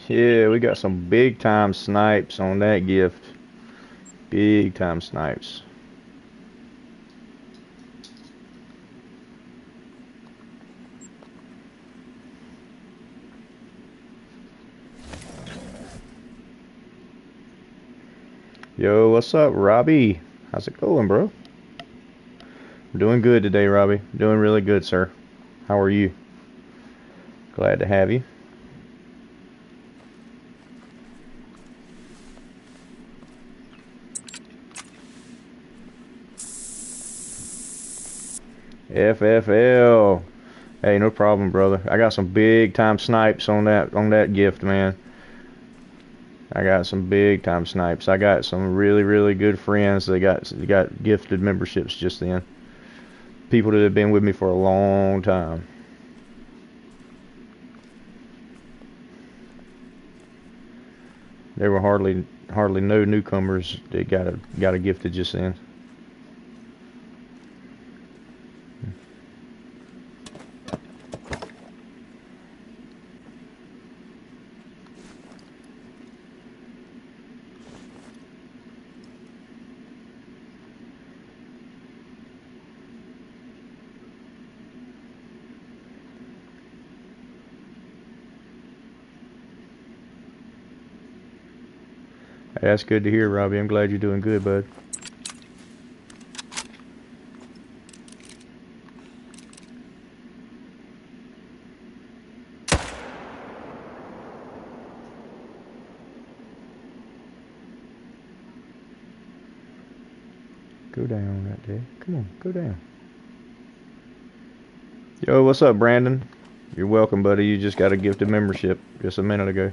Yeah, we got some big time snipes on that gift. Big time snipes. Yo, what's up, Robbie? How's it going, bro? I'm doing good today, Robbie. Doing really good, sir. How are you? Glad to have you. FFL. Hey, no problem, brother. I got some big time snipes on that gift, man. I got some big time snipes. I got some really good friends that got gifted memberships just then. People that have been with me for a long time. There were hardly no newcomers that got a gifted just then. Hey, that's good to hear, Robbie. I'm glad you're doing good, bud. Go down right there. Come on, go down. Yo, what's up, Brandon? You're welcome, buddy. You just got a gifted membership just a minute ago.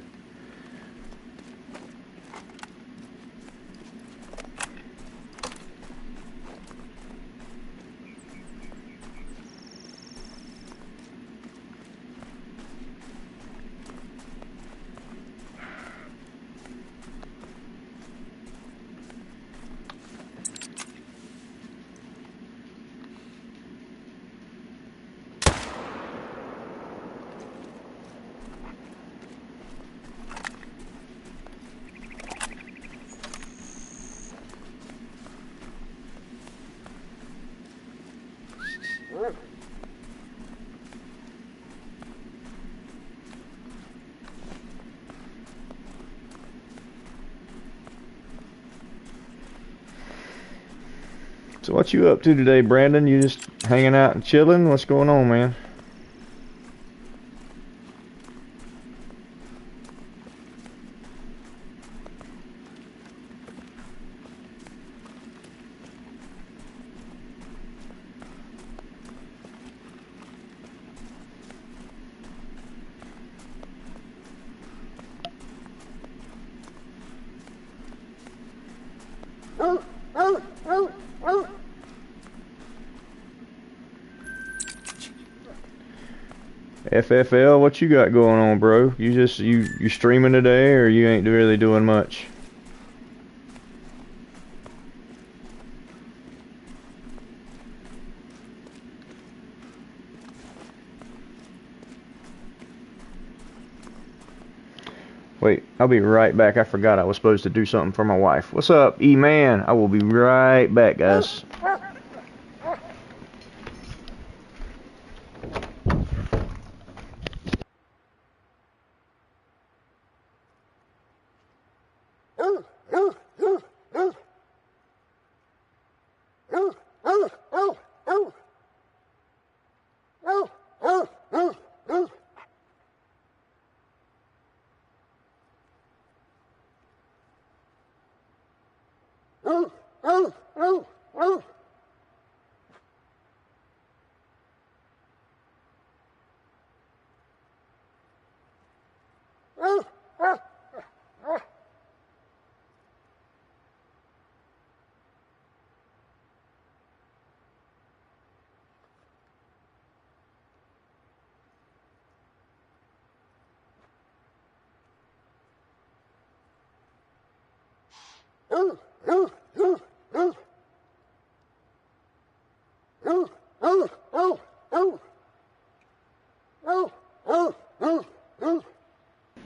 So what you up to today, Brandon? You just hanging out and chilling? What's going on, man? FFL, what you got going on, bro? You streaming today, or you ain't really doing much? Wait, I'll be right back. I forgot I was supposed to do something for my wife. What's up, E-Man? I will be right back, guys.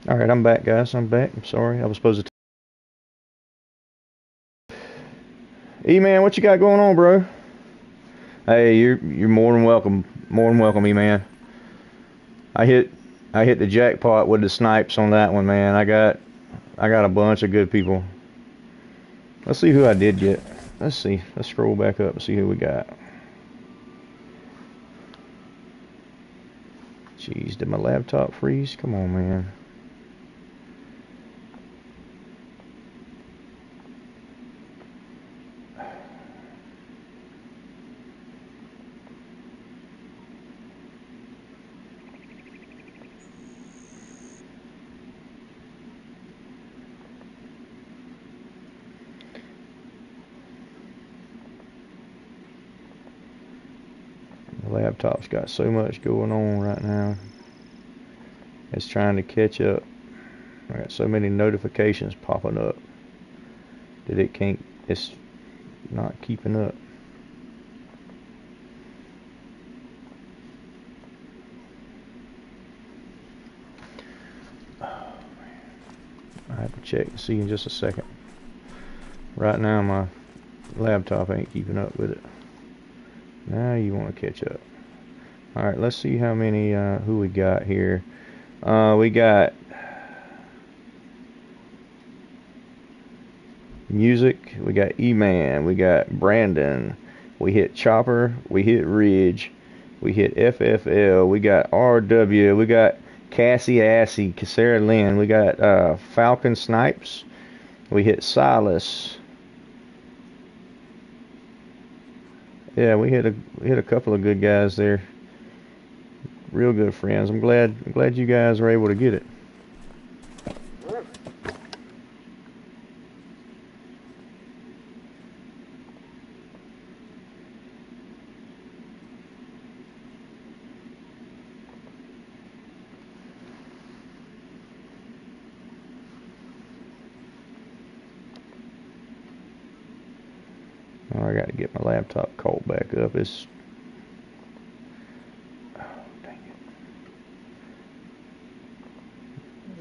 Alright, Alright, I'm back, guys. I'm back. I'm sorry. I was supposed to. E-Man, what you got going on, bro? Hey, you're more than welcome. More than welcome, E-Man. I hit the jackpot with the snipes on that one, man. I got a bunch of good people. Let's see who I did get. Let's see. Let's scroll back up and see who we got. Jeez, did my laptop freeze? Come on, man. The laptop's got so much going on right now. It's trying to catch up. I got so many notifications popping up that it's not keeping up. I have to check and see in just a second. Right now my laptop ain't keeping up with it. Now you want to catch up. Alright, let's see how many, who we got here. We got Music, we got E-Man, we got Brandon, we hit Chopper, we hit Ridge, we hit FFL, we got RW, we got Cassie Assy, Sarah Lynn, we got Falcon Snipes, we hit Silas. Yeah, we hit a couple of good guys there. Real good friends. I'm glad you guys were able to get it. Oh, I got to get my laptop caught back up. It's dang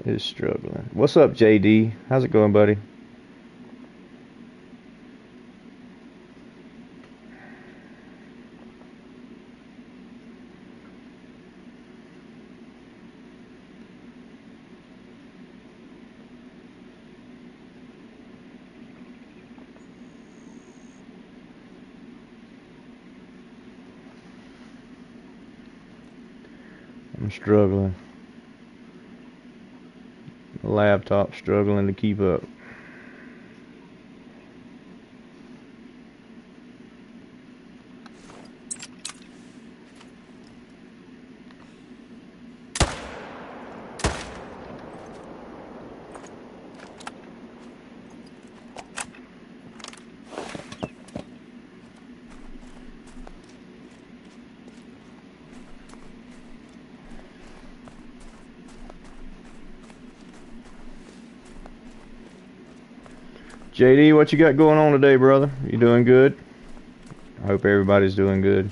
it. It's struggling. What's up, JD? How's it going, buddy? I'm struggling. The laptop's struggling to keep up. JD, what you got going on today, brother? You doing good? I hope everybody's doing good.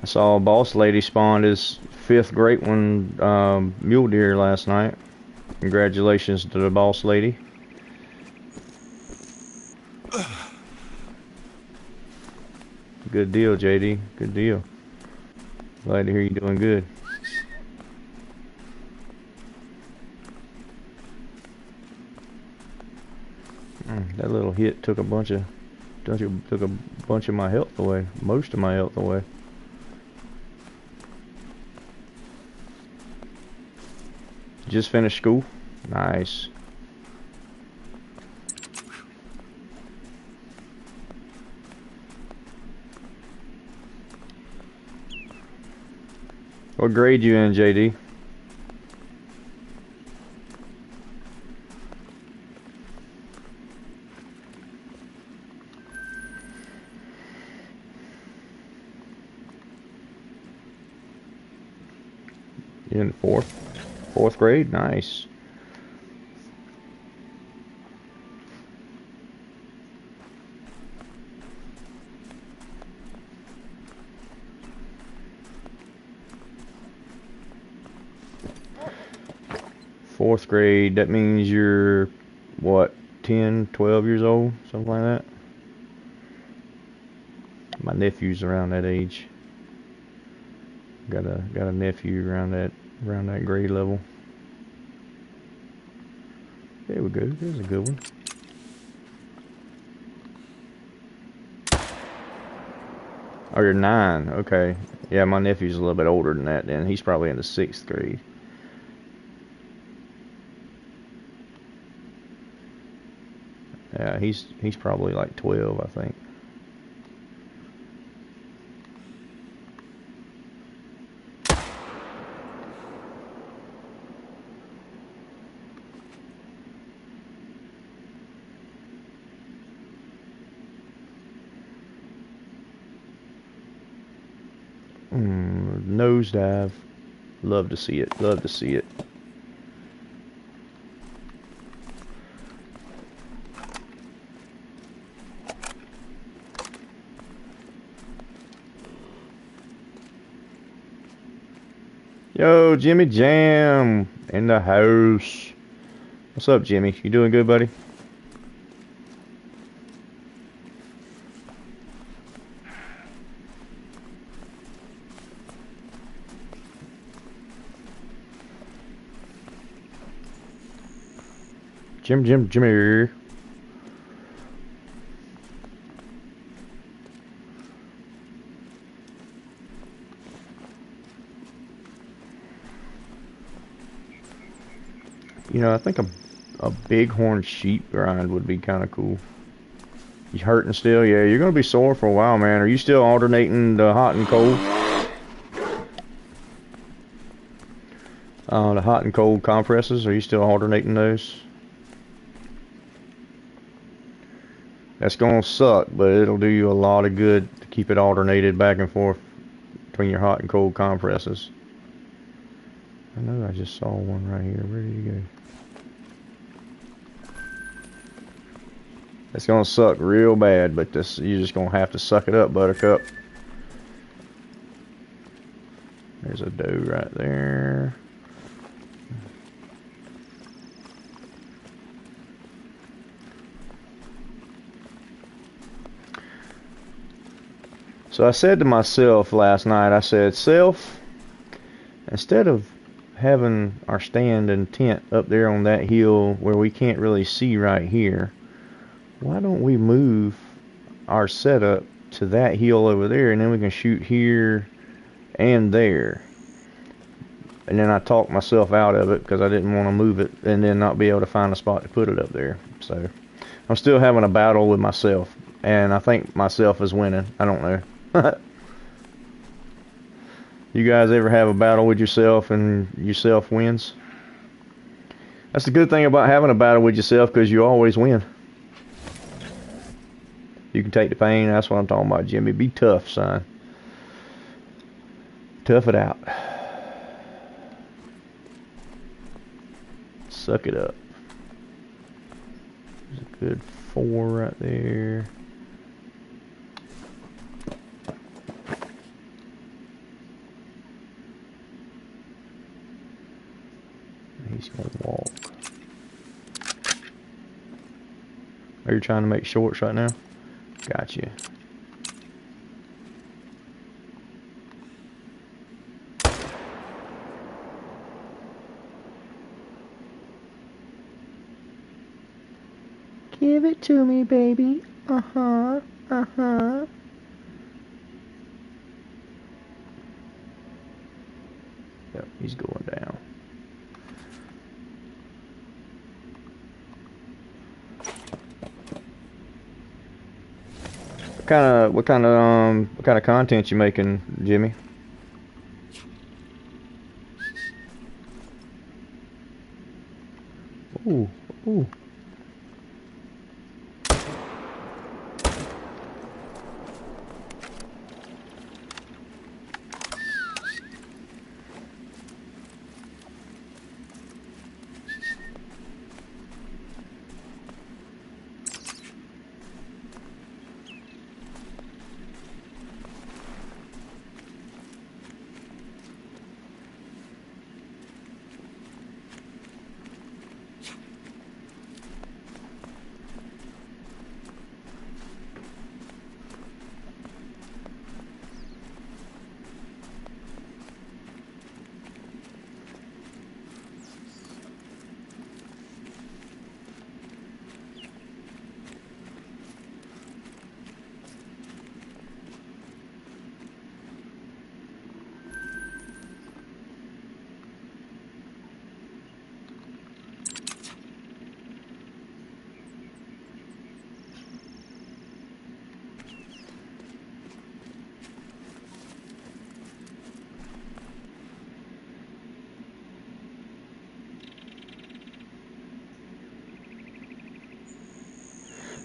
I saw a boss lady spawn his 5th great one mule deer last night. Congratulations to the boss lady. Good deal, JD. Good deal. Glad to hear you doing good. That little hit took a bunch of my health away. Most of my health away. Just finished school. Nice. What grade you in, JD? You in 4th grade? Nice. 4th grade, that means you're, what, 10, 12 years old? Something like that? My nephew's around that age. Got a nephew around that grade level. There we go. There's a good one. Oh, you're 9. Okay. Yeah, my nephew's a little bit older than that then. He's probably in the 6th grade. Yeah, he's probably like 12, I think. Nosedive. Love to see it. Love to see it. Yo, Jimmy Jam in the house. What's up, Jimmy? You doing good, buddy? Jimmy. You know, I think a bighorn sheep grind would be kind of cool. You hurting still? Yeah, you're gonna be sore for a while, man. Are you still alternating the hot and cold? The hot and cold compresses, are you still alternating those? That's gonna suck, but it'll do you a lot of good to keep it alternated back and forth between your hot and cold compresses. I know I just saw one right here. Where did you go? It's gonna suck real bad, but you're just gonna have to suck it up, Buttercup. There's a doe right there. So I said to myself last night, I said, self, instead of having our stand and tent up there on that hill where we can't really see right here, why don't we move our setup to that hill over there, and then we can shoot here and there. And then I talked myself out of it because I didn't want to move it and then not be able to find a spot to put it up there. So I'm still having a battle with myself, and I think myself is winning. I don't know. You guys ever have a battle with yourself and yourself wins? That's the good thing about having a battle with yourself, because you always win. You can take the pain. That's what I'm talking about, Jimmy. Be tough, son. Tough it out. Suck it up. There's a good 4 right there. He's gonna walk. Are you trying to make shorts right now? Gotcha. Give it to me, baby. Uh-huh. Uh-huh. Yep, he's going down. What kind of content you making, Jimmy? Ooh, ooh.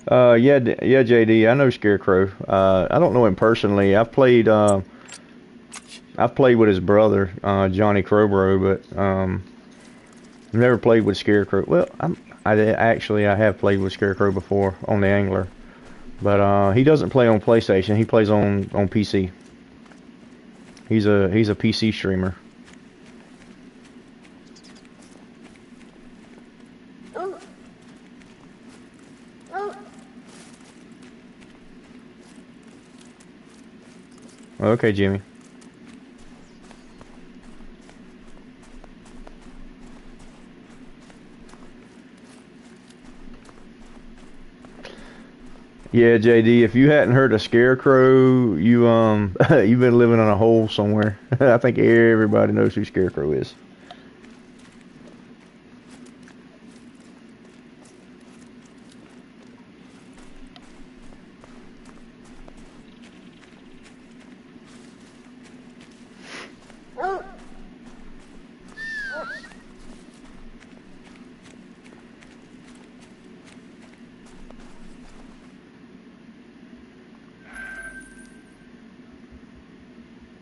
Yeah, yeah, JD. I know Scarecrow. I don't know him personally. I've played with his brother, Johnny Crowbro, but I've never played with Scarecrow. Well, I have played with Scarecrow before on the Angler, but he doesn't play on PlayStation. He plays on PC. He's a PC streamer. Okay, Jimmy. Yeah, JD, if you hadn't heard of Scarecrow, you've been living in a hole somewhere. I think everybody knows who Scarecrow is.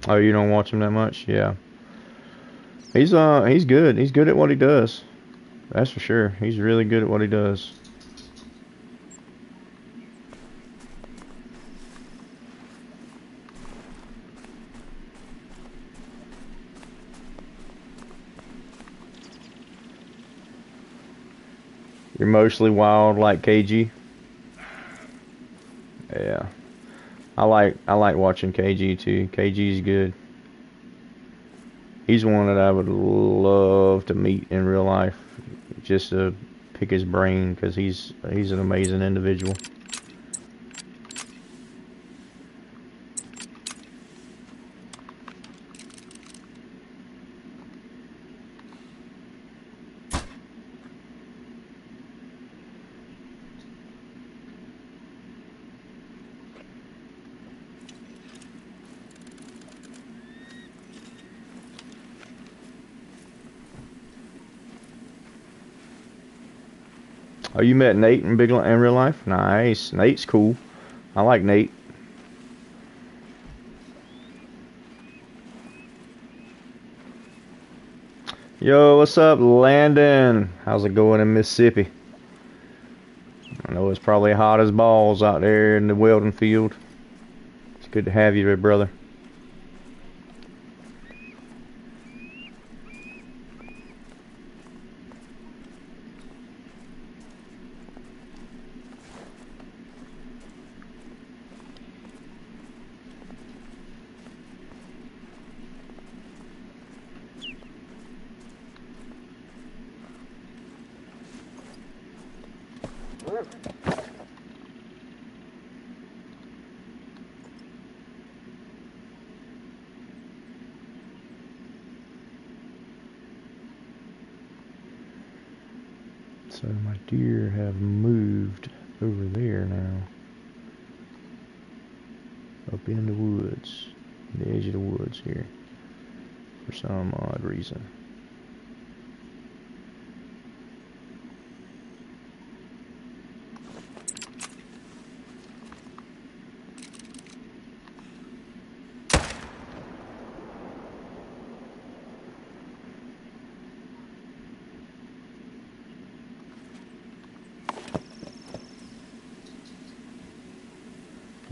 Oh, you don't watch him that much? Yeah. He's good. He's good at what he does. That's for sure. He's really good at what he does. You're mostly wild like KG. Yeah. I like watching KG too. KG's good. He's one that I would love to meet in real life, just to pick his brain, because he's an amazing individual. Oh, you met Nate in real life? Nice. Nate's cool. I like Nate. Yo, what's up, Landon? How's it going in Mississippi? I know it's probably hot as balls out there in the welding field. It's good to have you there, brother. So my deer have moved over there now. Up in the woods. The edge of the woods here. For some odd reason.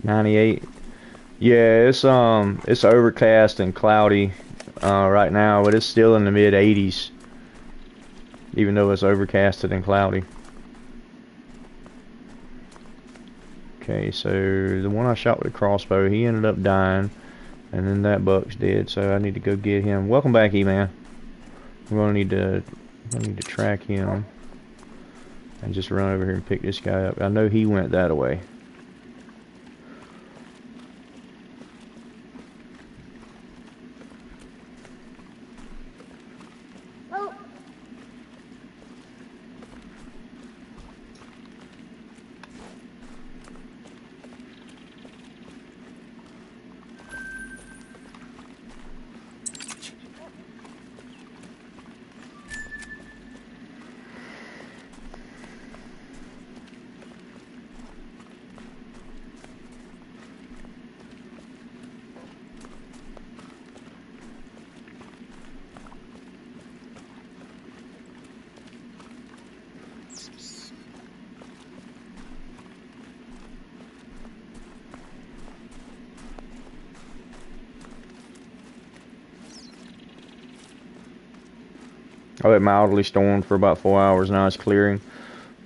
'98. Yeah, it's overcast and cloudy right now, but it's still in the mid 80s, even though it's overcasted and cloudy. Okay, so the one I shot with a crossbow, he ended up dying, and then that buck's dead, so I need to go get him. Welcome back, E-Man. I'm gonna need to track him and just run over here and pick this guy up. I know he went that way. Oh, it mildly stormed for about 4 hours. Now it's clearing.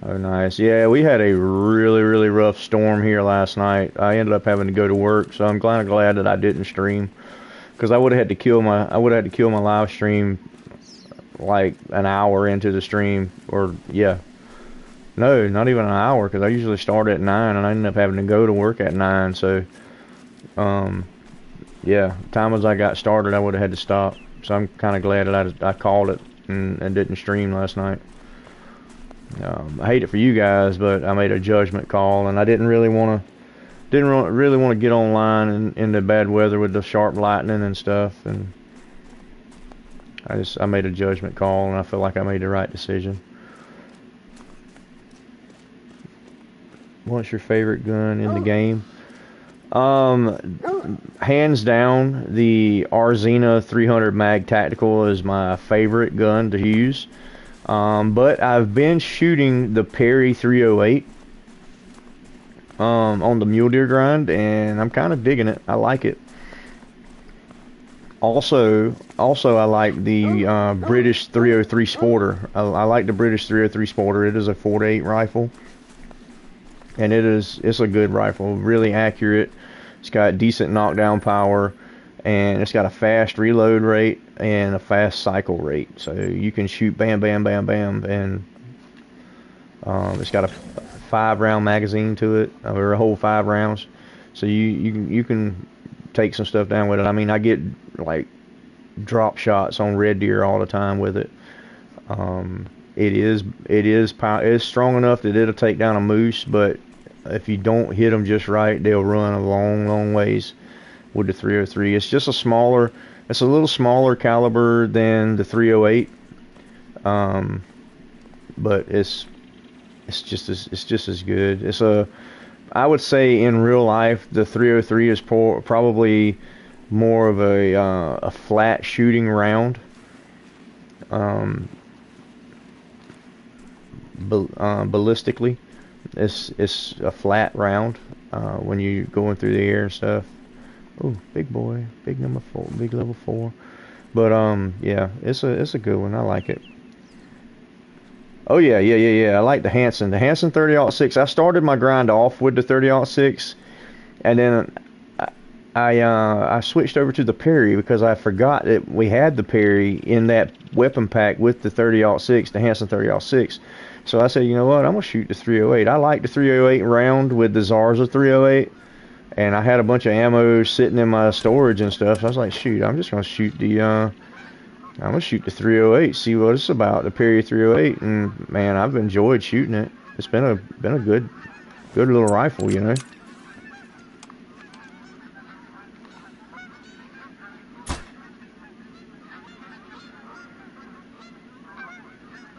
Oh, nice. Yeah, we had a really, really rough storm here last night. I ended up having to go to work, so I'm kind of glad that I didn't stream, because I would have had to kill my live stream like an hour into the stream, or yeah, no, not even an hour, because I usually start at 9 and I ended up having to go to work at 9. So, yeah, time as I got started, I would have had to stop. So I'm kind of glad that I called it and didn't stream last night. I hate it for you guys, but I made a judgment call, and I didn't really want to get online in the bad weather with the sharp lightning and stuff, and I made a judgment call, and I feel like I made the right decision. What's your favorite gun in the game? Hands down, the Arzina 300 Mag Tactical is my favorite gun to use. But I've been shooting the Perry 308 on the mule deer grind, and I'm kind of digging it. I like it. Also, I like the British 303 Sporter. I like the British 303 Sporter. It is a 4.8 rifle, and it's a good rifle. Really accurate. It's got decent knockdown power, and it's got a fast reload rate and a fast cycle rate. So you can shoot bam, bam, bam, bam, and it's got a 5-round magazine to it, or a whole 5 rounds. So you can take some stuff down with it. I mean, I get like drop shots on red deer all the time with it. It is strong enough that it'll take down a moose, but if you don't hit them just right, they'll run a long, long ways with the 303. It's a little smaller caliber than the 308, but it's just as good. I would say in real life the 303 is probably more of a flat shooting round. Ballistically, it's a flat round when you going through the air and stuff. Oh, big boy, big number 4, big level 4. But yeah, it's a good one. I like it. Oh yeah. I like the Hansen 30-06. I started my grind off with the 30-06, and then I switched over to the Perry because I forgot that we had the Perry in that weapon pack with the 30-06, the Hansen 30-06. So I said, you know what, I'm gonna shoot the 308. I like the 308 round with the Zarza 308, and I had a bunch of ammo sitting in my storage and stuff. So I was like, shoot, I'm just gonna shoot the 308, see what it's about, the Perry 308, and man, I've enjoyed shooting it. It's been a good little rifle, you know.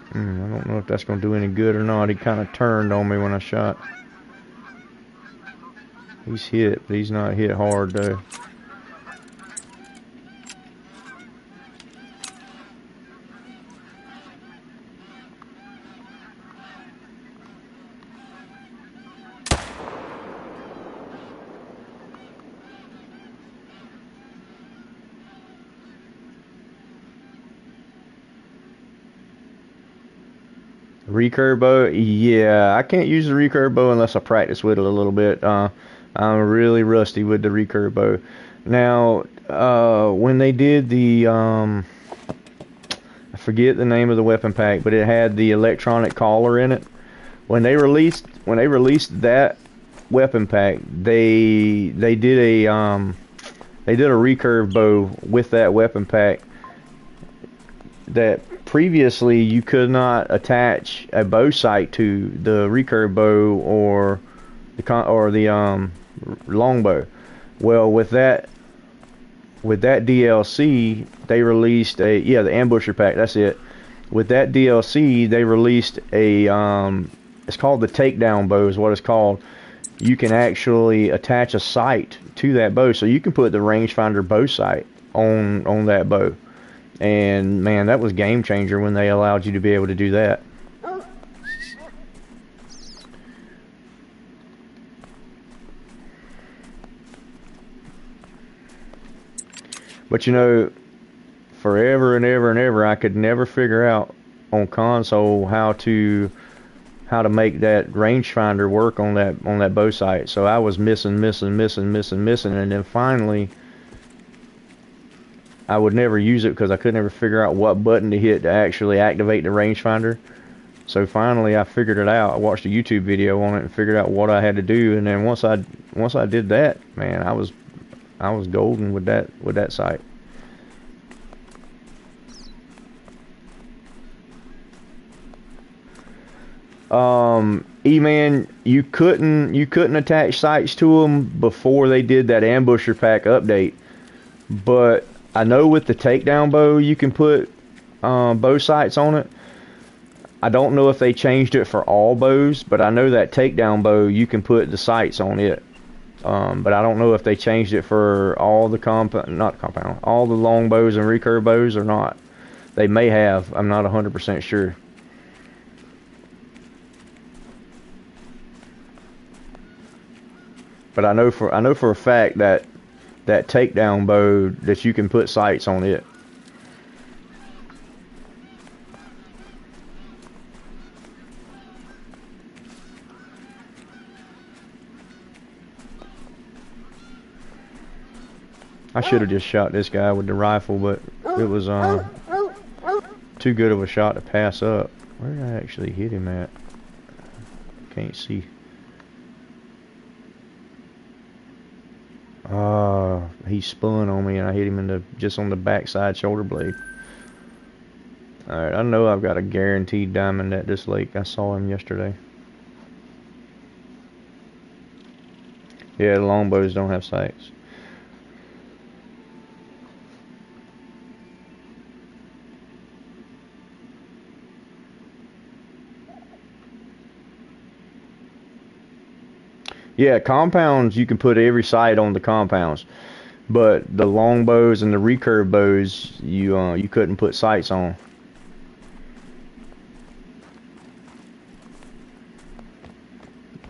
I don't know if that's going to do any good or not. He kind of turned on me when I shot. He's hit, but he's not hit hard though. Recurve bow, yeah, I can't use the recurve bow unless I practice with it a little bit. I'm really rusty with the recurve bow. Now, when they did the, I forget the name of the weapon pack, but it had the electronic collar in it. When they released that weapon pack, they did a recurve bow with that weapon pack that previously you could not attach a bow sight to the recurve bow or the longbow. Well, with that DLC, they released the ambusher pack. That's it. With that DLC, they released a it's called the takedown bow is what it's called. You can actually attach a sight to that bow, so you can put the rangefinder bow sight on that bow. And man, that was game changer when they allowed you to be able to do that. But you know, forever and ever and ever, I could never figure out on console how to make that rangefinder work on that bow sight. So I was missing, and then finally I would never use it because I could never figure out what button to hit to actually activate the rangefinder. So finally I figured it out. I watched a YouTube video on it and figured out what I had to do, and then once I did that, man, I was golden with that sight. E-Man, you couldn't attach sights to them before they did that ambusher pack update, but I know with the takedown bow you can put bow sights on it. I don't know if they changed it for all bows, but I know that takedown bow you can put the sights on it. But I don't know if they changed it for all the all the long bows and recurve bows or not. They may have. I'm not 100% sure. But I know for a fact that takedown bow that you can put sights on it. I should have just shot this guy with the rifle, but it was too good of a shot to pass up. Where did I actually hit him at? Can't see. He spun on me and I hit him just on the backside shoulder blade. Alright, I know I've got a guaranteed diamond at this lake. I saw him yesterday. Yeah, the longbows don't have sights. Yeah, compounds, you can put every sight on the compounds, but the long bows and the recurve bows, you couldn't put sights on.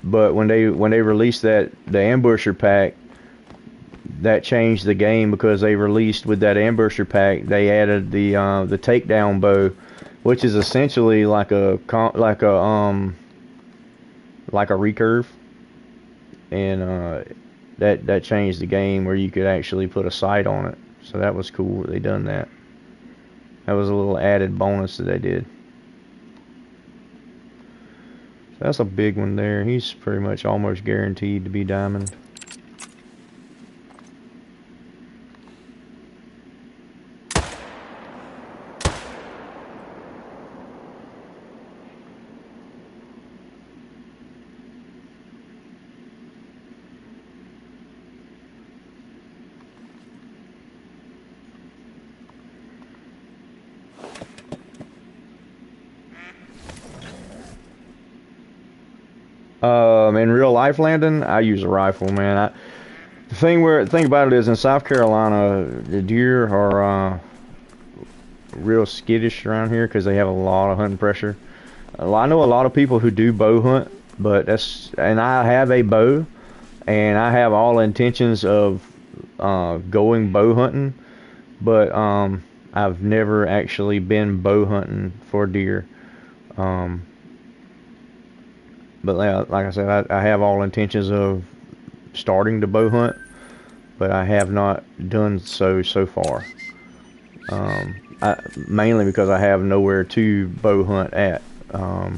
But when they released the ambusher pack, that changed the game because they released with that ambusher pack, they added the takedown bow, which is essentially like a recurve. And that changed the game where you could actually put a sight on it. So that was cool that they done that. That was a little added bonus that they did. So that's a big one there. He's pretty much almost guaranteed to be diamond. In real life landing, I use a rifle, man. The thing about it is, in South Carolina, the deer are real skittish around here because they have a lot of hunting pressure. I know a lot of people who do bow hunt, and I have a bow, and I have all intentions of going bow hunting, but I've never actually been bow hunting for deer. But like I said, I have all intentions of starting to bow hunt, but I have not done so far. Mainly because I have nowhere to bow hunt at. A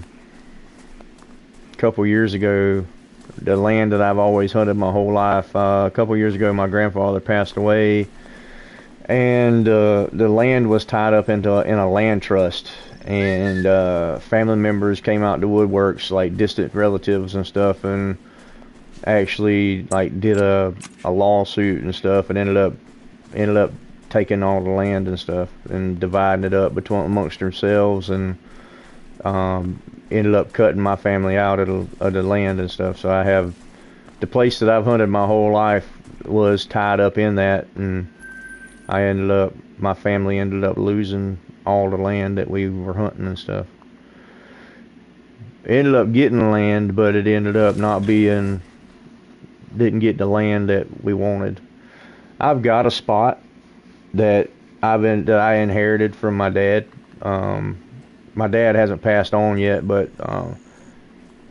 couple years ago, the land that I've always hunted my whole life, a couple years ago my grandfather passed away, and the land was tied up in a land trust. And family members came out to woodworks, like distant relatives and stuff, and actually like did a lawsuit and stuff, and ended up taking all the land and stuff and dividing it up amongst themselves, and ended up cutting my family out of the land and stuff. So I have the place that I've hunted my whole life was tied up in that, and my family ended up losing all the land that we were hunting and stuff. Ended up getting the land, but it ended up didn't get the land that we wanted. I've got a spot that that I inherited from my dad. My dad hasn't passed on yet, but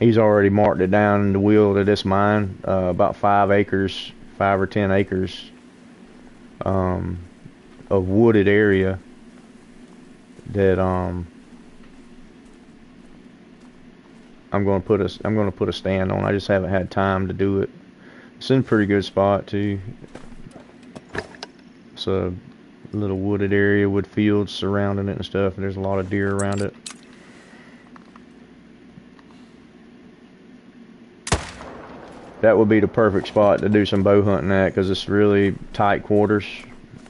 he's already marked it down in the will to this mine, about 5 acres, 5 or 10 acres of wooded area that I'm going to put a stand on. I just haven't had time to do it. It's in a pretty good spot too. It's a little wooded area with fields surrounding it and stuff, and there's a lot of deer around it. That would be the perfect spot to do some bow hunting at, because it's really tight quarters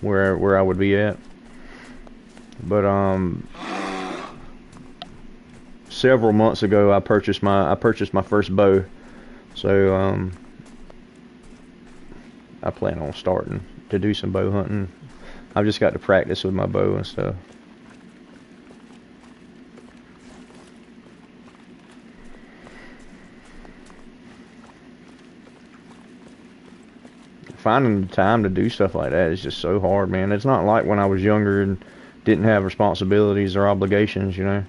where I would be at. But several months ago I purchased my first bow, so I plan on starting to do some bow hunting. I've just got to practice with my bow and stuff. Finding the time to do stuff like that is just so hard, man. It's not like when I was younger and didn't have responsibilities or obligations, you know.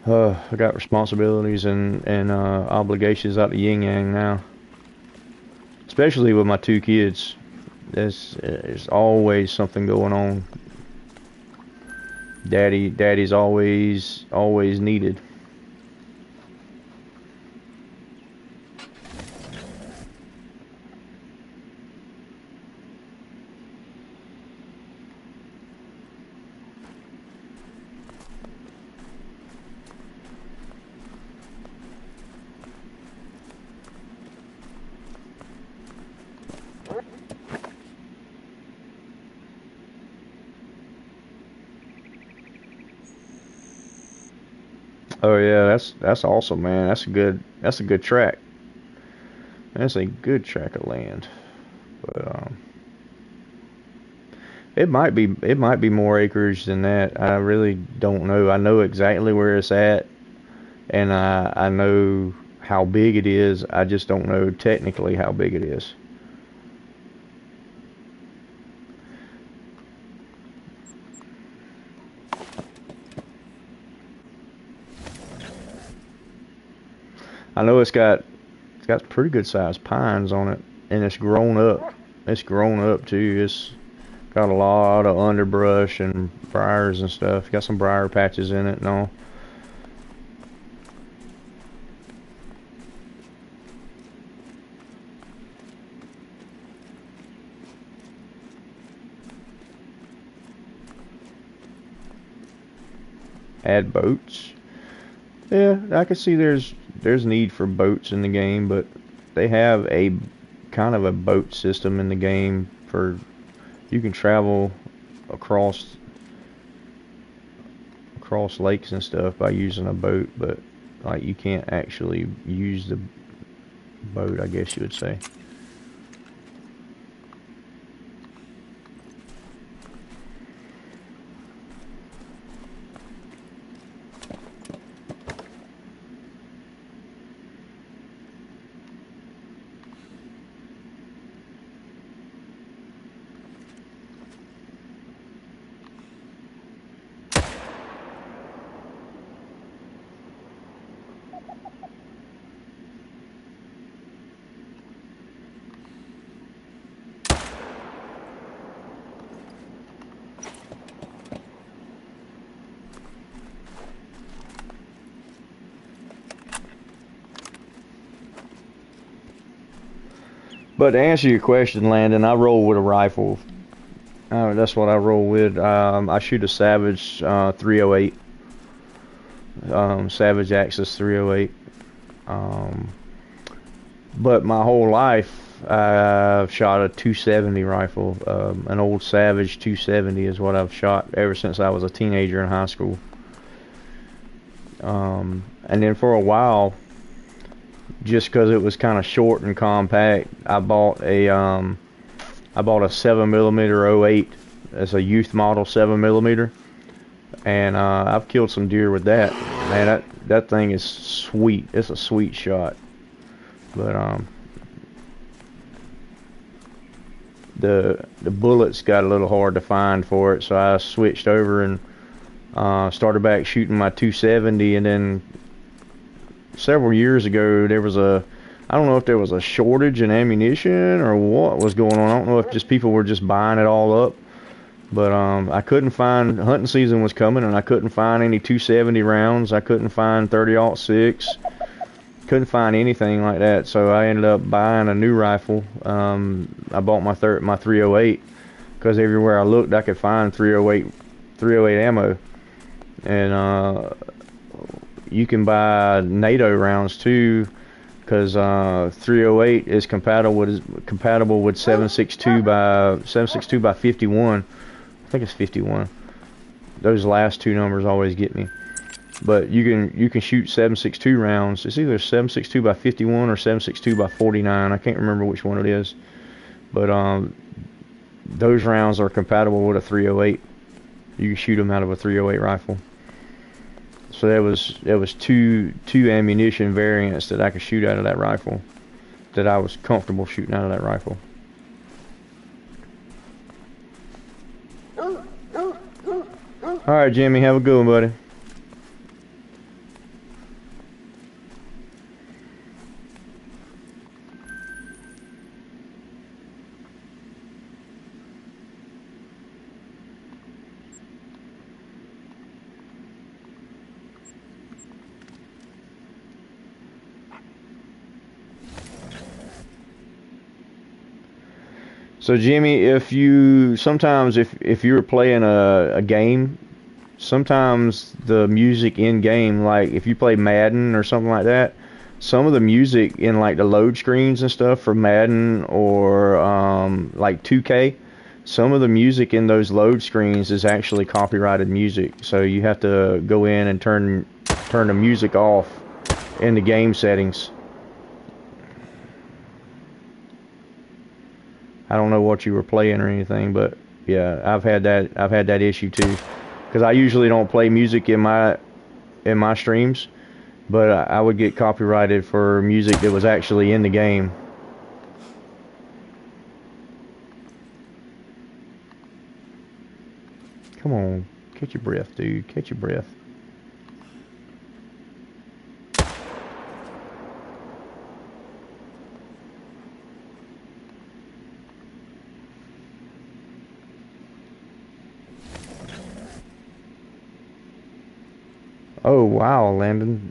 I got responsibilities and obligations out the yin yang now. Especially with my 2 kids. There's always something going on. Daddy's always needed. Oh yeah, that's awesome, man. That's a good track. That's a good track of land. But it might be more acreage than that. I really don't know. I know exactly where it's at, and I know how big it is. I just don't know technically how big it is. I know it's got pretty good sized pines on it, and it's grown up. It's grown up too. It's got a lot of underbrush and briars and stuff. Got some briar patches in it and all. Add boats. Yeah, I can see there's need for boats in the game, but they have a kind of a boat system in the game for you can travel across lakes and stuff by using a boat, but like you can't actually use the boat, I guess you would say. But to answer your question, Landon, I roll with a rifle. That's what I roll with. I shoot a Savage 308, Savage Axis 308. But my whole life, I've shot a 270 rifle. An old Savage 270 is what I've shot ever since I was a teenager in high school. And then for a while, just because it was kind of short and compact, I bought a 7mm 08. It's a youth model 7mm, and I've killed some deer with that. Man, that thing is sweet. It's a sweet shot. But the bullets got a little hard to find for it, so I switched over and started back shooting my 270. And then several years ago, there was I don't know if there was a shortage in ammunition or what was going on. I don't know if just people were just buying it all up. But I couldn't find, hunting season was coming, and I couldn't find any 270 rounds. I couldn't find 30-06. Couldn't find anything like that. So I ended up buying a new rifle. I bought my 308 because everywhere I looked, I could find 308 ammo. And you can buy NATO rounds too, because 308 is compatible with 762 by 51. I think it's 51. Those last two numbers always get me. But you can shoot 762 rounds. It's either 762 by 51 or 762 by 49. I can't remember which one it is. But those rounds are compatible with a 308. You can shoot them out of a 308 rifle. So there was two ammunition variants that I could shoot out of that rifle, that I was comfortable shooting out of that rifle. Alright, Jimmy, have a good one, buddy. So Jimmy, if you were playing a game, sometimes the music in game, like if you play Madden or something like that, some of the music in like the load screens and stuff for Madden or like 2K, some of the music in those load screens is actually copyrighted music. So you have to go in and turn the music off in the game settings. I don't know what you were playing or anything, but yeah, I've had that issue too. Because I usually don't play music in my streams, but I would get copyrighted for music that was actually in the game. Come on, catch your breath, dude. Catch your breath. Oh wow, Landon.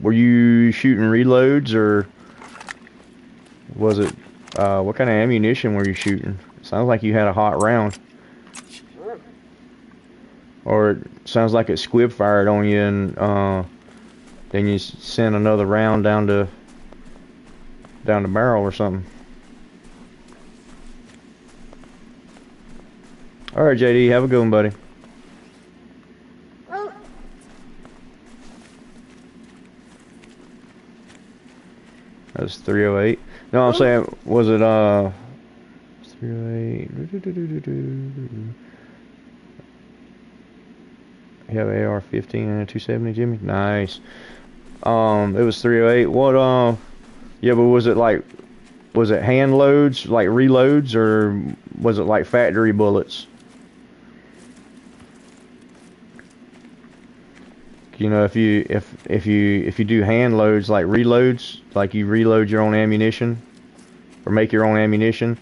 Were you shooting reloads, or was it what kind of ammunition were you shooting? Sounds like you had a hot round. Or it sounds like it squib fired on you, and then you sent another round down the barrel or something. All right, JD, have a good one, buddy. That was 308. No, I'm saying, was it 308? You have an AR-15 and a 270, Jimmy? Nice. It was 308. What yeah, but was it hand loads, like reloads, or was it like factory bullets? You know, if you do hand loads, like reloads, like you reload your own ammunition or make your own ammunition.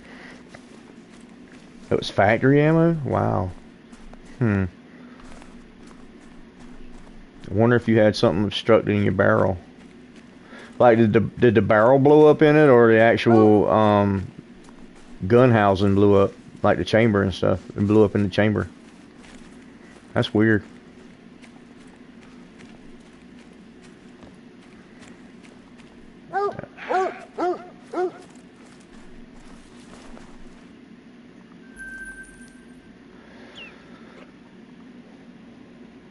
It was factory ammo? Wow. I wonder if you had something obstructed in your barrel. Like, did the barrel blow up in it, or the actual gun housing blew up, like the chamber and stuff? It blew up in the chamber. That's weird.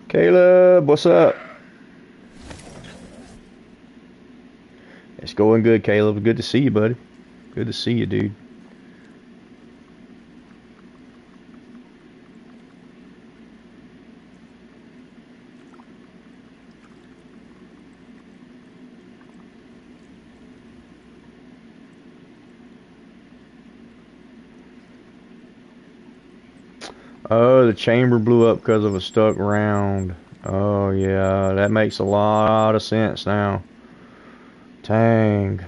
Caleb, what's up? It's going good, Caleb. Good to see you, buddy. Good to see you, dude. Oh, the chamber blew up because of a stuck round. Oh yeah, that makes a lot of sense now. Dang.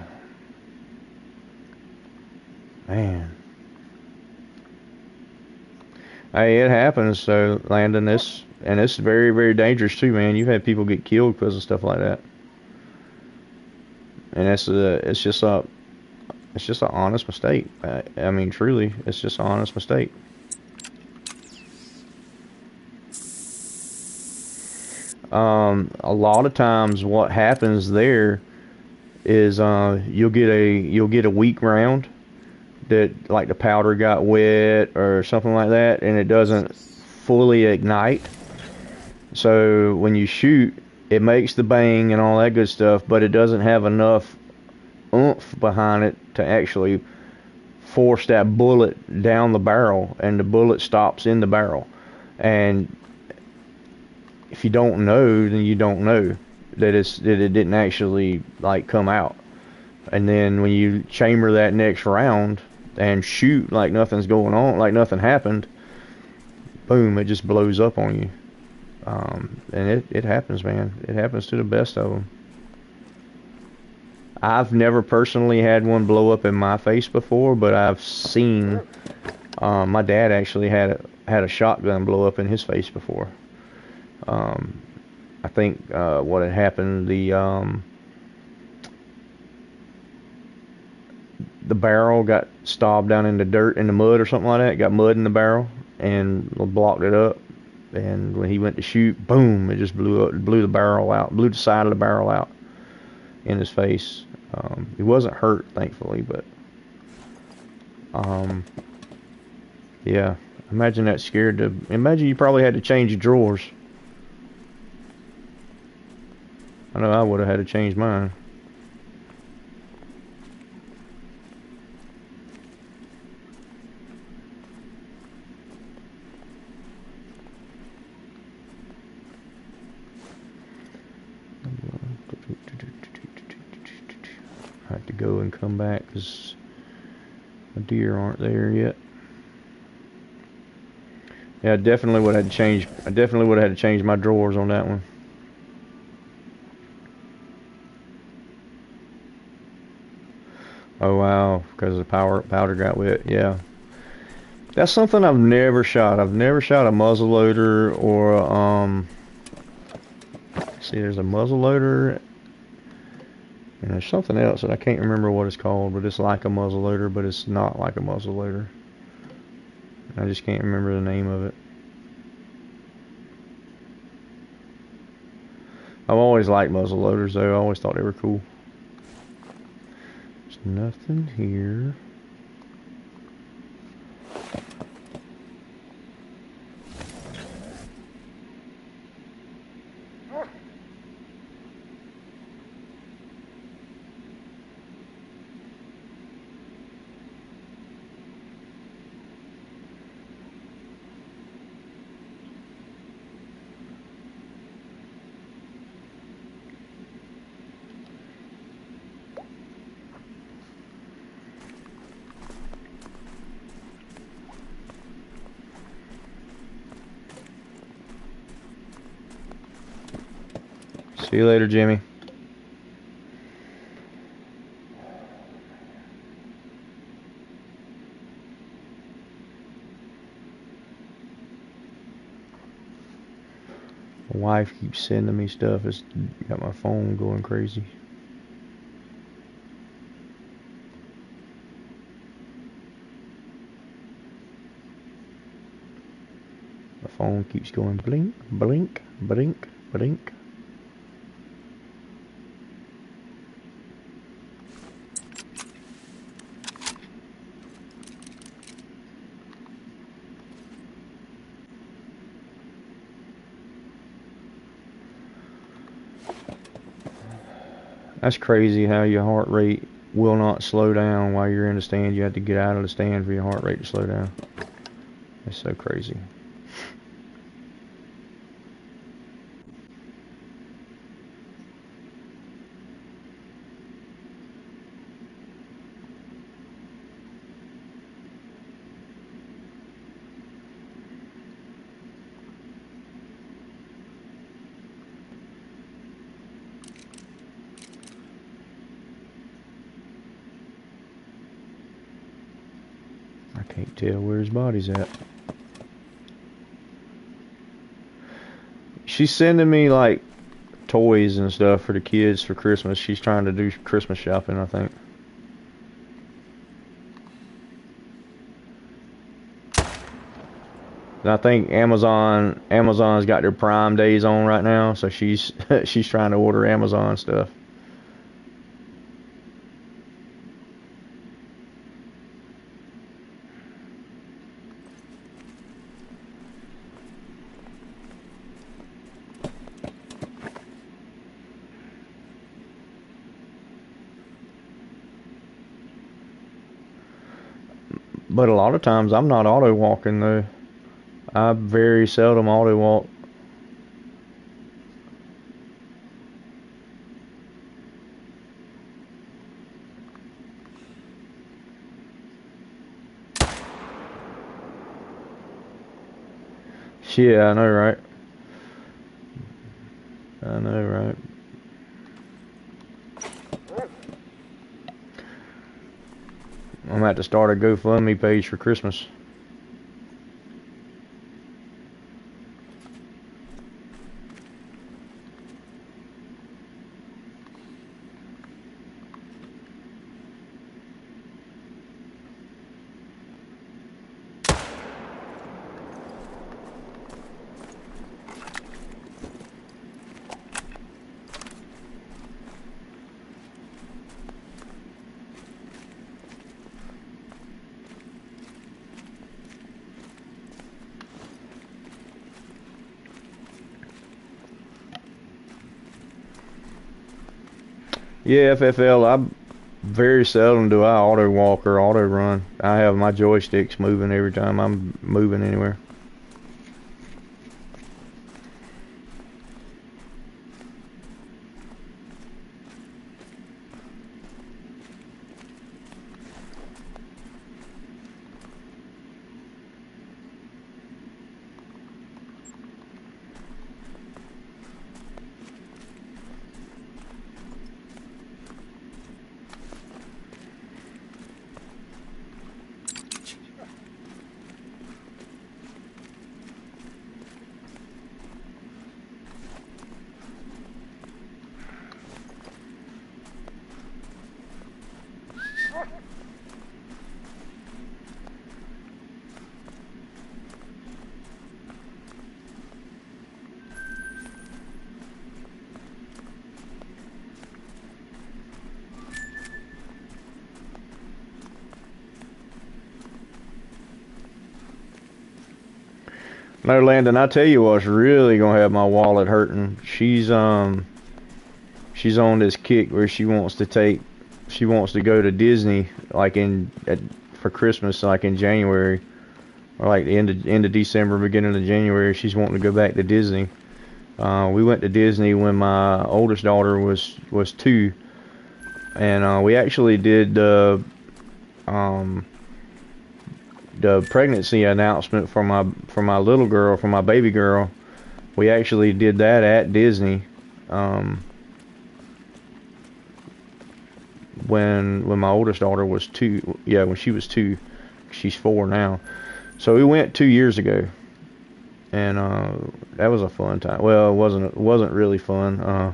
Man. Hey, it happens. So, Landon, this and it's very, very dangerous too, man. You've had people get killed because of stuff like that, and it's just an honest mistake. I mean, truly, it's just an honest mistake. A lot of times, what happens there is you'll get a weak round that like the powder got wet or something like that, and it doesn't fully ignite. So when you shoot, it makes the bang and all that good stuff, but it doesn't have enough oomph behind it to actually force that bullet down the barrel, and the bullet stops in the barrel. And if you don't know, then you don't know that it didn't actually like come out. And then when you chamber that next round and shoot like nothing's going on, like nothing happened, boom, it just blows up on you. And it happens, man. It happens to the best of them. I've never personally had one blow up in my face before, but I've seen. My dad actually had a shotgun blow up in his face before. Um, I think what had happened, the barrel got stobbed down in the dirt, in the mud or something like that. Got mud in the barrel and blocked it up. And when he went to shoot, boom! It just blew the barrel out, blew the side of the barrel out in his face. He wasn't hurt, thankfully, but um, yeah. Imagine that scared to. Imagine you probably had to change your drawers. I know I would have had to change mine. I have to go and come back because my deer aren't there yet. Yeah, I definitely would have had to change. I definitely would have had to change my drawers on that one. Oh wow, because the powder got wet. Yeah, that's something I've never shot. I've never shot a muzzleloader or see, there's a muzzleloader and there's something else that I can't remember what it's called, but it's like a muzzleloader, but it's not like a muzzleloader. I just can't remember the name of it. I've always liked muzzleloaders though. I always thought they were cool. There's nothing here. See you later, Jimmy. My wife keeps sending me stuff. It's got my phone going crazy. My phone keeps going blink, blink, blink, blink. That's crazy how your heart rate will not slow down while you're in the stand. You have to get out of the stand for your heart rate to slow down. That's so crazy. Can't tell where his body's at. She's sending me like toys and stuff for the kids for Christmas. She's trying to do Christmas shopping, I think. And I think Amazon's got their Prime days on right now, so she's she's trying to order Amazon stuff. But a lot of times I'm not auto walking though. I very seldom auto walk. Yeah, I know, right? I know, right? I'm gonna have to start a GoFundMe page for Christmas. Yeah, FFL, I very seldom do I auto walk or auto run. I have my joysticks moving every time I'm moving anywhere. No, Landon, I tell you what's really gonna have my wallet hurting. She's on this kick where she wants to go to Disney like for Christmas, like in January, or like the end of December, beginning of January. She's wanting to go back to Disney. We went to Disney when my oldest daughter was 2, and we actually did the pregnancy announcement for my little girl, for my baby girl. We actually did that at Disney when my oldest daughter was 2. Yeah, when she was 2. She's 4 now. So we went 2 years ago, and that was a fun time. Well, it wasn't really fun.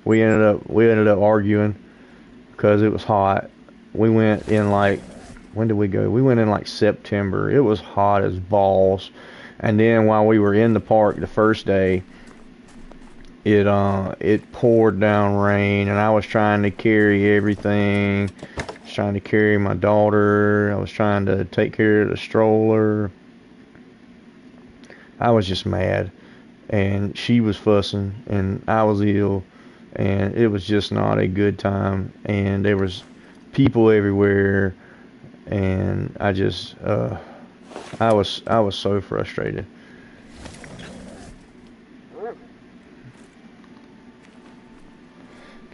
We ended up arguing because it was hot. We went in like, when did we go? We went in like September. It was hot as balls. And then while we were in the park the first day, it poured down rain, and I was trying to carry everything. I was trying to carry my daughter. I was trying to take care of the stroller. I was just mad, and she was fussing, and I was ill, and it was just not a good time. And there was people everywhere, and I just I was so frustrated.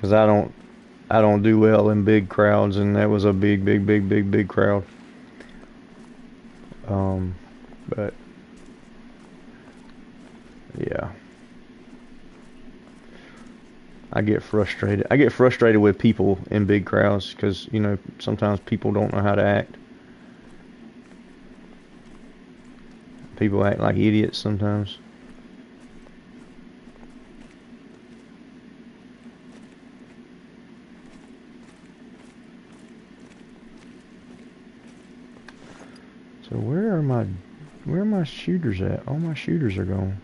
Cause I don't do well in big crowds, and that was a big crowd. But yeah, I get frustrated. I get frustrated with people in big crowds because, you know, sometimes people don't know how to act. People act like idiots sometimes. So where are my shooters at? All my shooters are gone.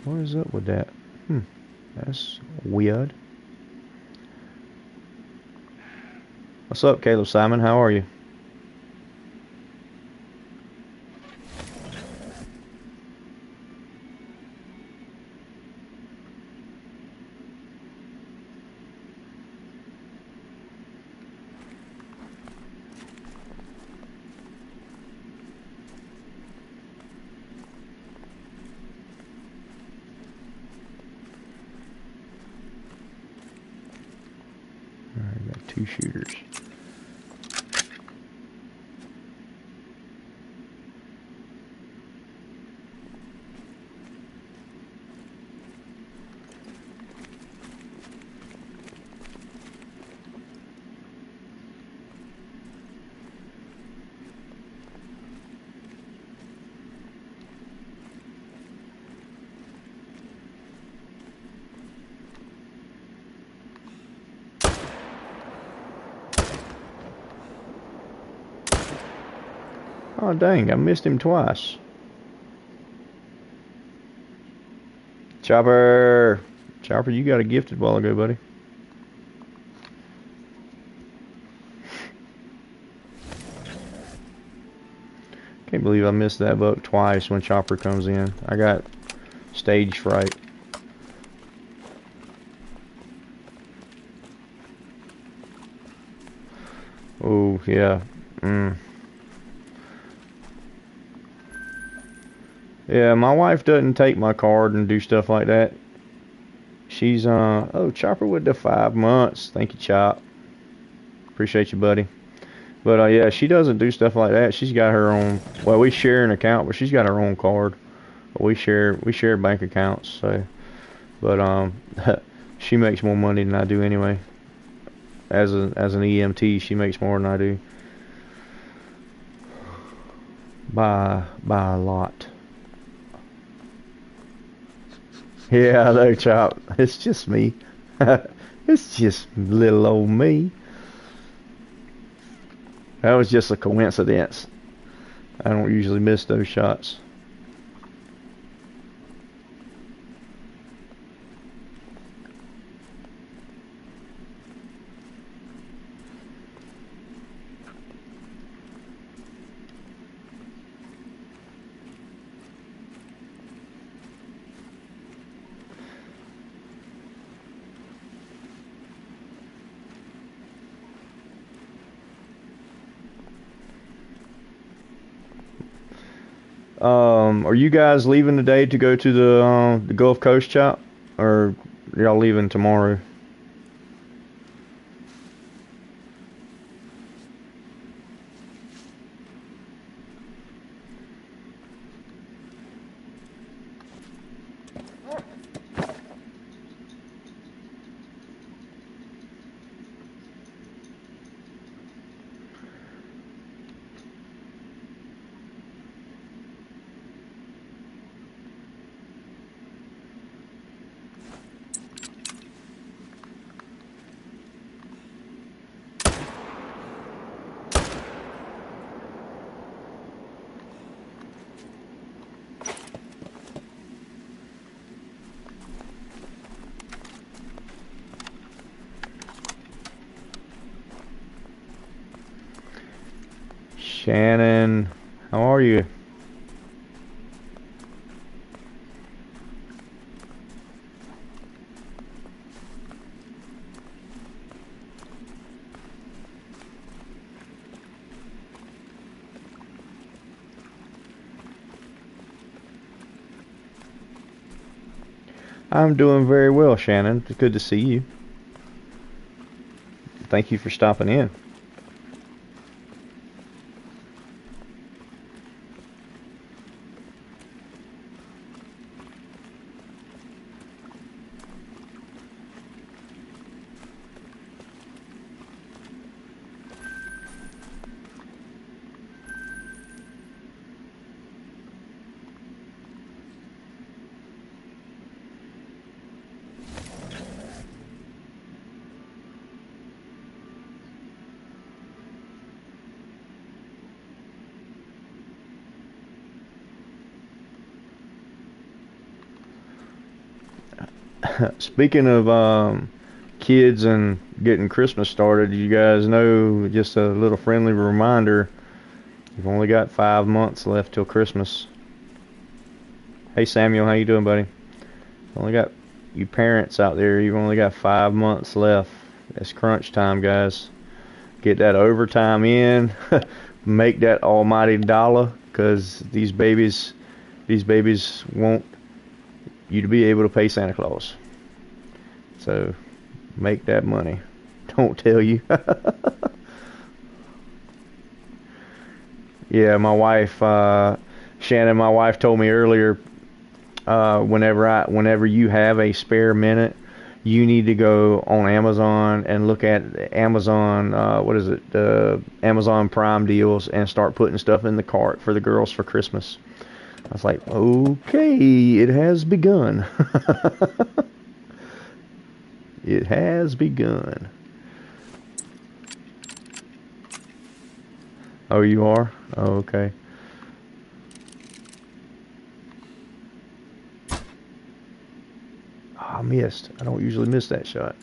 What is up with that? That's weird. What's up, Caleb Simon? How are you? Alright, got 2 shooters. Oh dang, I missed him twice. Chopper! Chopper, you got a gifted while ago, buddy. Can't believe I missed that buck twice when Chopper comes in. I got stage fright. Oh, yeah. Yeah, my wife doesn't take my card and do stuff like that. She's, oh, Chopper with the 5 months. Thank you, Chop. Appreciate you, buddy. But, yeah, she doesn't do stuff like that. She's got her own, well, we share an account, but she's got her own card. We share bank accounts, so, but, she makes more money than I do anyway. As an EMT, she makes more than I do. By a lot. Yeah, I know, Chop. It's just me. It's just little old me. That was just a coincidence. I don't usually miss those shots. Are you guys leaving today to go to the Gulf Coast, Chop? Or y'all leaving tomorrow? Shannon, how are you? I'm doing very well, Shannon. It's good to see you. Thank you for stopping in. Speaking of kids and getting Christmas started, you guys know, just a little friendly reminder, you've only got 5 months left till Christmas. Hey Samuel, how you doing, buddy? Only got you parents out there, you've only got 5 months left. It's crunch time, guys. Get that overtime in. Make that almighty dollar, because these babies want you to be able to pay Santa Claus. So make that money. Don't tell you. Yeah, my wife, Shannon, my wife told me earlier, whenever you have a spare minute, you need to go on Amazon and look at Amazon, Amazon Prime deals, and start putting stuff in the cart for the girls for Christmas. I was like, okay, it has begun. It has begun. Oh, you are? Oh, okay. I missed. I don't usually miss that shot.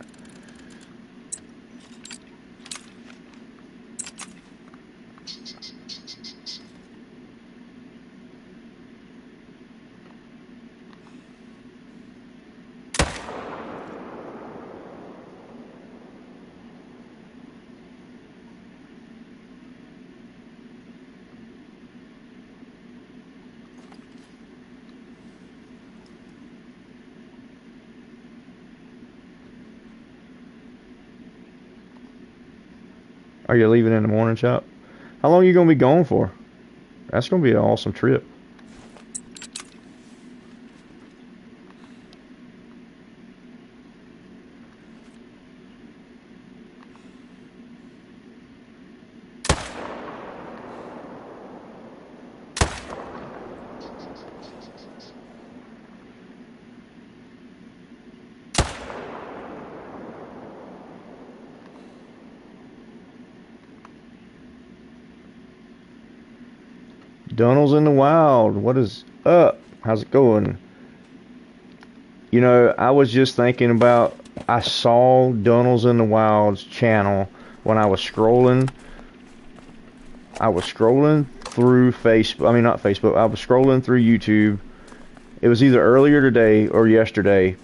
Are you leaving in the morning, Chop? How long are you going to be gone for? That's going to be an awesome trip. Donald's in the wild. What is up? How's it going? You know, I was just thinking about, I saw Donald's in the Wild's channel when I was scrolling. I was scrolling through Facebook. I mean, not Facebook. I was scrolling through YouTube. It was either earlier today or yesterday.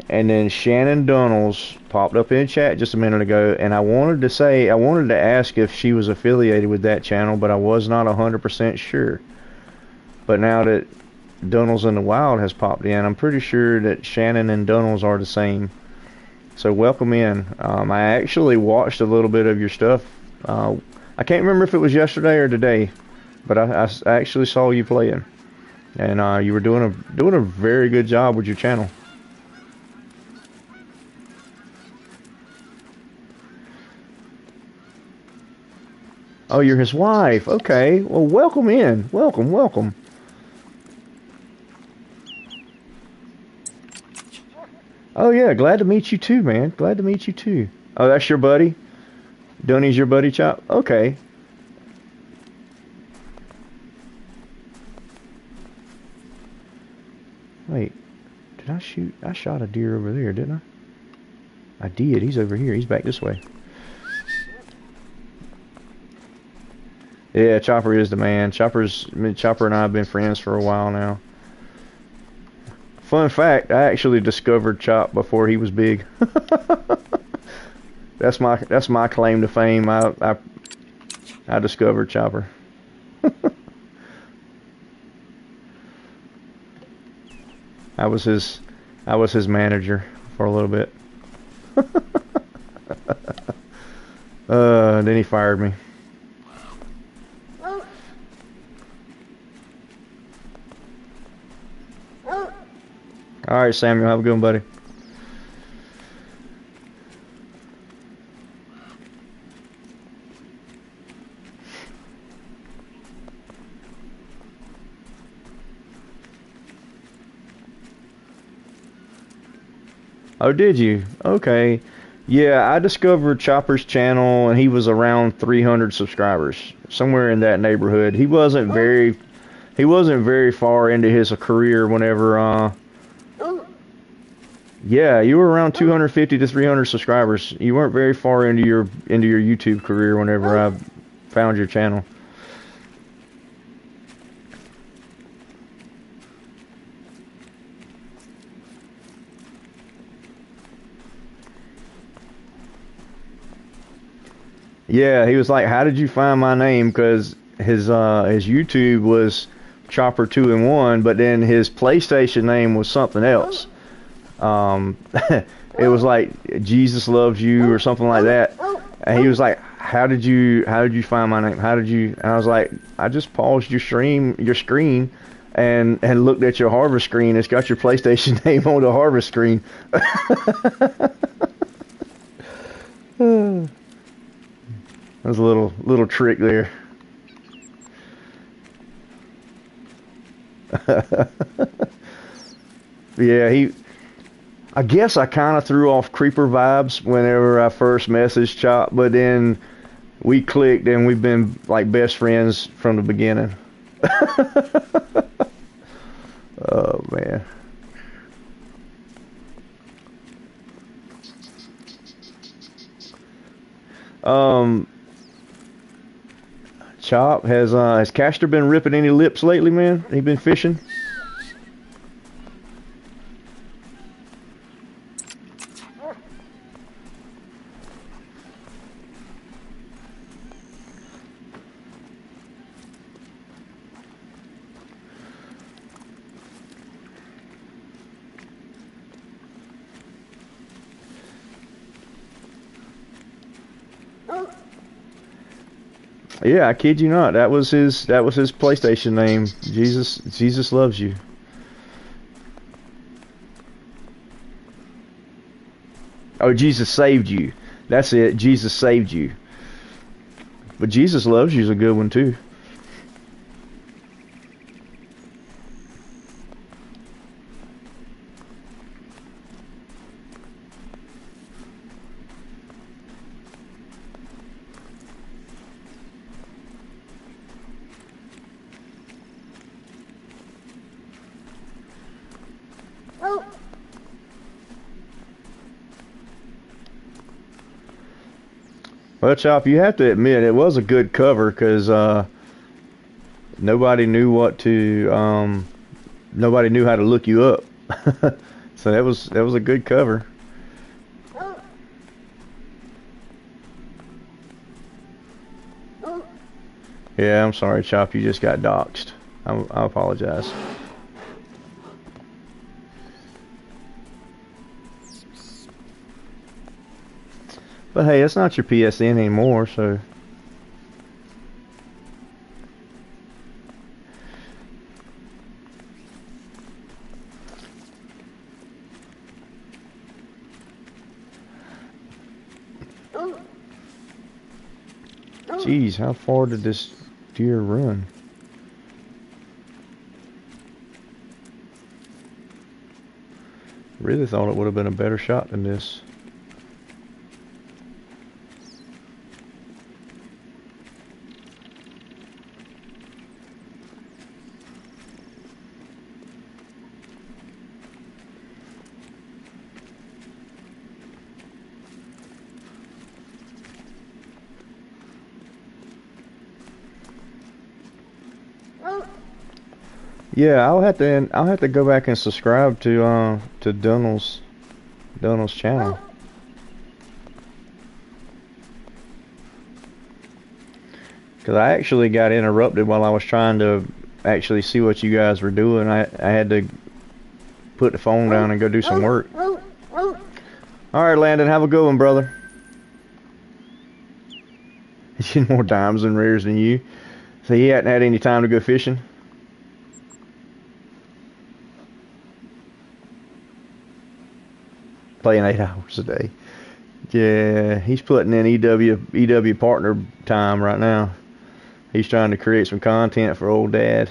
And then Shannon Donald's popped up in chat just a minute ago, and I wanted to ask if she was affiliated with that channel, but I was not 100% sure. But now that Donald's in the Wild has popped in, I'm pretty sure that Shannon and Donald's are the same. So welcome in. I actually watched a little bit of your stuff. I can't remember if it was yesterday or today, but I actually saw you playing, and you were doing a very good job with your channel. Oh, you're his wife. Okay. Well, welcome in. Welcome, welcome. Oh, yeah. Glad to meet you too, man. Glad to meet you too. Oh, that's your buddy? Donnie's your buddy, Chop? Okay. Wait. Did I shoot? I shot a deer over there, didn't I? I did. He's over here. He's back this way. Yeah, Chopper is the man. Chopper and I have been friends for a while now. Fun fact, I actually discovered Chop before he was big. That's my claim to fame. I discovered Chopper. I was his manager for a little bit. Then he fired me. Alright, Samuel, have a good one, buddy. Oh, did you? Okay. Yeah, I discovered Chopper's channel, and he was around 300 subscribers, somewhere in that neighborhood. He wasn't very far into his career whenever Yeah, you were around 250 to 300 subscribers. You weren't very far into your YouTube career whenever I found your channel. Yeah, he was like, "How did you find my name?" Because his YouTube was Chopper 2 and 1, but then his PlayStation name was something else. It was like Jesus loves you or something like that. And he was like, "How did you find my name? How did you?" And I was like, "I just paused your screen, and looked at your harvest screen. It's got your PlayStation name on the harvest screen." That was a little trick there. Yeah, I guess I kind of threw off creeper vibes whenever I first messaged Chop, but then we clicked and we've been like best friends from the beginning. Oh man. Um, Chop has Caster been ripping any lips lately, man? He been fishing? Yeah, I kid you not. That was his PlayStation name. Jesus loves you. Oh, Jesus saved you. That's it. Jesus saved you. But Jesus loves you is a good one too. Well, Chop, you have to admit it was a good cover because nobody knew nobody knew how to look you up. So that was a good cover. Yeah, I'm sorry, Chop. You just got doxxed. I apologize. But hey, it's not your PSN anymore, so. Jeez, how far did this deer run? Really thought it would have been a better shot than this. Yeah, I'll have to go back and subscribe to Donald's channel. Cause I actually got interrupted while I was trying to actually see what you guys were doing. I had to put the phone down and go do some work. All right, Landon, have a good one, brother. He's getting more dimes and rares than you. So he hadn't had any time to go fishing. Playing 8 hours a day. Yeah, he's putting in EW partner time right now. He's trying to create some content for old dad.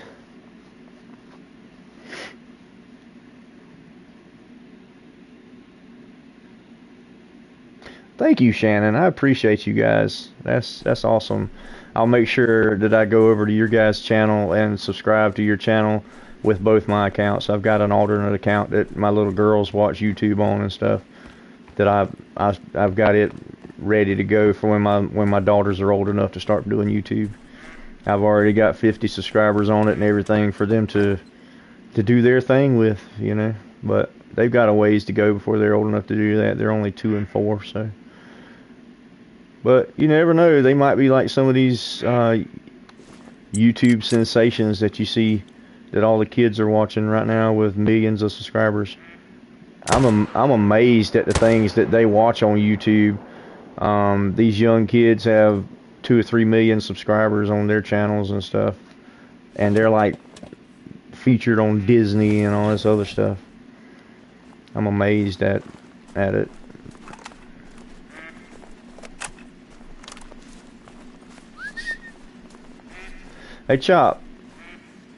Thank you, Shannon. I appreciate you guys. That's awesome. I'll make sure that I go over to your guys' channel and subscribe to your channel with both my accounts. I've got an alternate account that my little girls watch YouTube on and stuff. That I've got it ready to go for when my daughters are old enough to start doing YouTube. I've already got 50 subscribers on it and everything for them to do their thing with, you know. But they've got a ways to go before they're old enough to do that. They're only 2 and 4, so. But you never know. They might be like some of these YouTube sensations that you see that all the kids are watching right now with millions of subscribers. I'm amazed at the things that they watch on YouTube. These young kids have 2 or 3 million subscribers on their channels and stuff, and they're like featured on Disney and all this other stuff. I'm amazed at it. Hey Chop,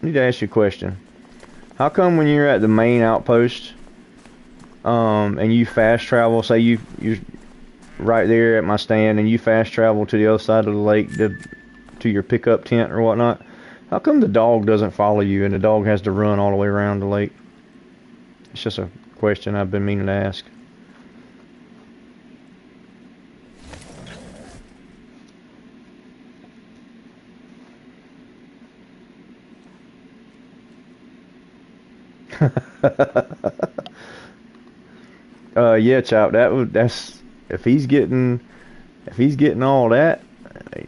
I need to ask you a question. How come when you're at the main outpost, and you fast travel, say you're right there at my stand, and you fast travel to the other side of the lake to your pickup tent or whatnot, how come the dog doesn't follow you and the dog has to run all the way around the lake? It's just a question I've been meaning to ask. Yeah, Chop. That's if he's getting all that,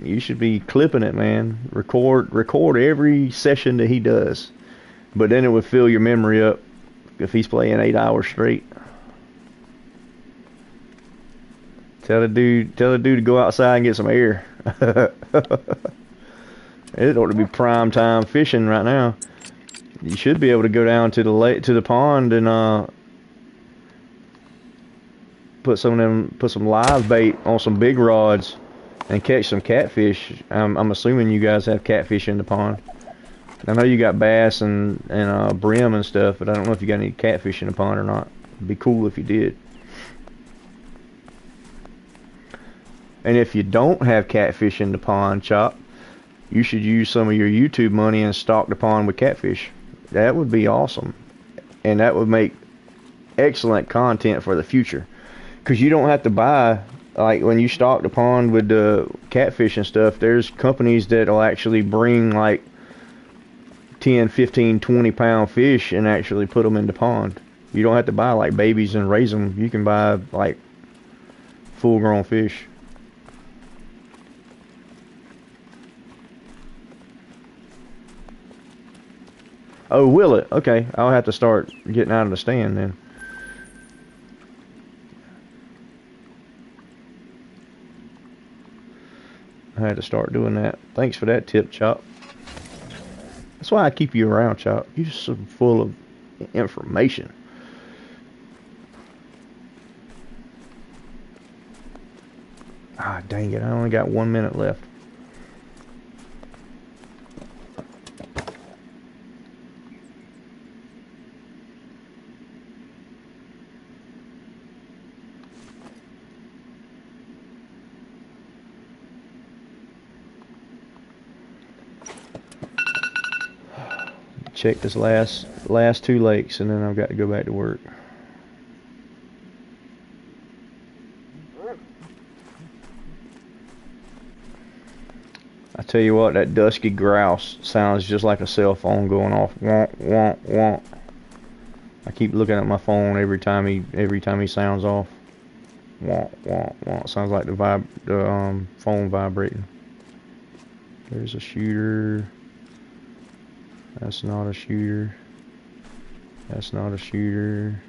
you should be clipping it, man. Record every session that he does, but then it would fill your memory up if he's playing 8 hours straight. Tell the dude to go outside and get some air. It ought to be prime time fishing right now. You should be able to go down to the lake, to the pond, and put some live bait on some big rods and catch some catfish. I'm assuming you guys have catfish in the pond. I know you got bass and brim and stuff, but I don't know if you got any catfish in the pond or not. It'd be cool if you did. And if you don't have catfish in the pond, Chop, you should use some of your YouTube money and stock the pond with catfish. That would be awesome. And that would make excellent content for the future. Because you don't have to buy, like when you stock the pond with the catfish and stuff, there's companies that will actually bring like 10, 15, 20 pound fish and actually put them in the pond. You don't have to buy like babies and raise them. You can buy like full grown fish. Oh, will it? Okay, I'll have to start getting out of the stand then. I had to start doing that. Thanks for that tip, Chop. That's why I keep you around, Chop. You're so full of information. Ah, dang it. I only got 1 minute left. Check this last 2 lakes, and then I've got to go back to work. I tell you what, that dusky grouse sounds just like a cell phone going off. Womp, womp, womp. I keep looking at my phone every time he sounds off. Womp, womp, womp. Sounds like the phone vibrating. There's a shooter. That's not a shooter. That's not a shooter.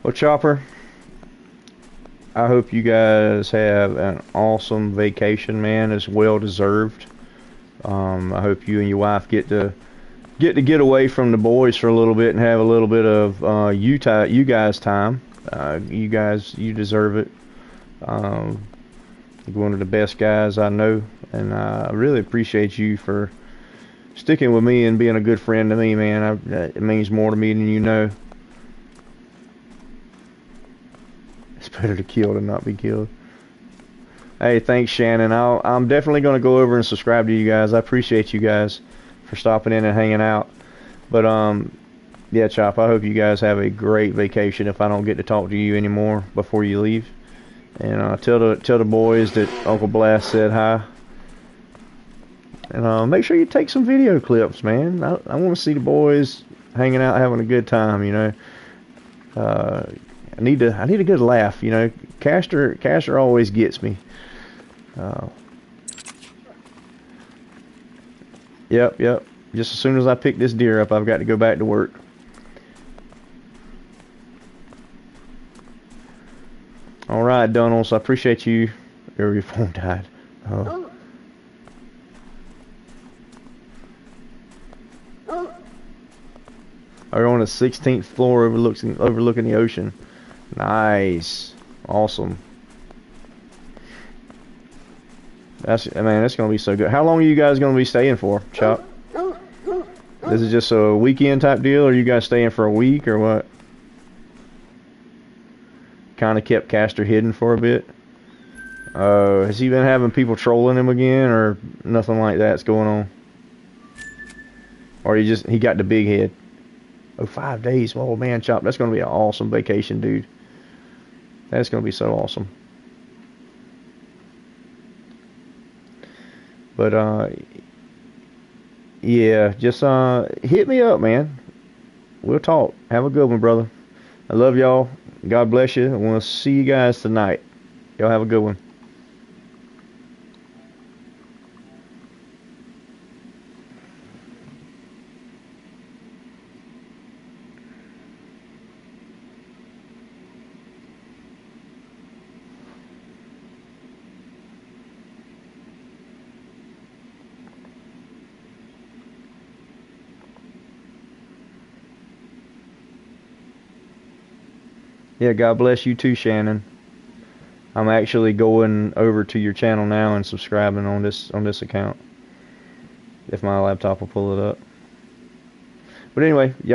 Well, Chopper, I hope you guys have an awesome vacation, man. It's well deserved. I hope you and your wife get to get away from the boys for a little bit and have a little bit of you guys time. You deserve it. You're one of the best guys I know, and I really appreciate you for sticking with me and being a good friend to me, man. It means more to me than you know. It's better to kill than not be killed. Hey, thanks, Shannon. I'm definitely going to go over and subscribe to you guys. I appreciate you guys for stopping in and hanging out. But yeah, Chop, I hope you guys have a great vacation if I don't get to talk to you anymore before you leave. And tell the boys that Uncle Blast said hi. And make sure you take some video clips, man. I want to see the boys hanging out, having a good time, you know. I need a good laugh, you know. Caster always gets me. Yep. Just as soon as I pick this deer up, I've got to go back to work. All right, Donalds, I appreciate you. Your phone died. Oh. Are on the 16th floor, overlooking the ocean. Nice, awesome. That's gonna be so good. How long are you guys gonna be staying for, Chop? Is it just a weekend type deal, or are you guys staying for a week, or what? Kind of kept Caster hidden for a bit. Has he been having people trolling him again, or nothing like that's going on? Or he got the big head? Oh, 5 days. Oh man, Chop, that's gonna be an awesome vacation, dude. That's gonna be so awesome. But yeah, just hit me up, man. We'll talk. Have a good one, brother. I love y'all. God bless you. I want to see you guys tonight. Y'all have a good one. Yeah, God bless you too, Shannon. I'm actually going over to your channel now and subscribing on this account. If my laptop will pull it up. But anyway, y'all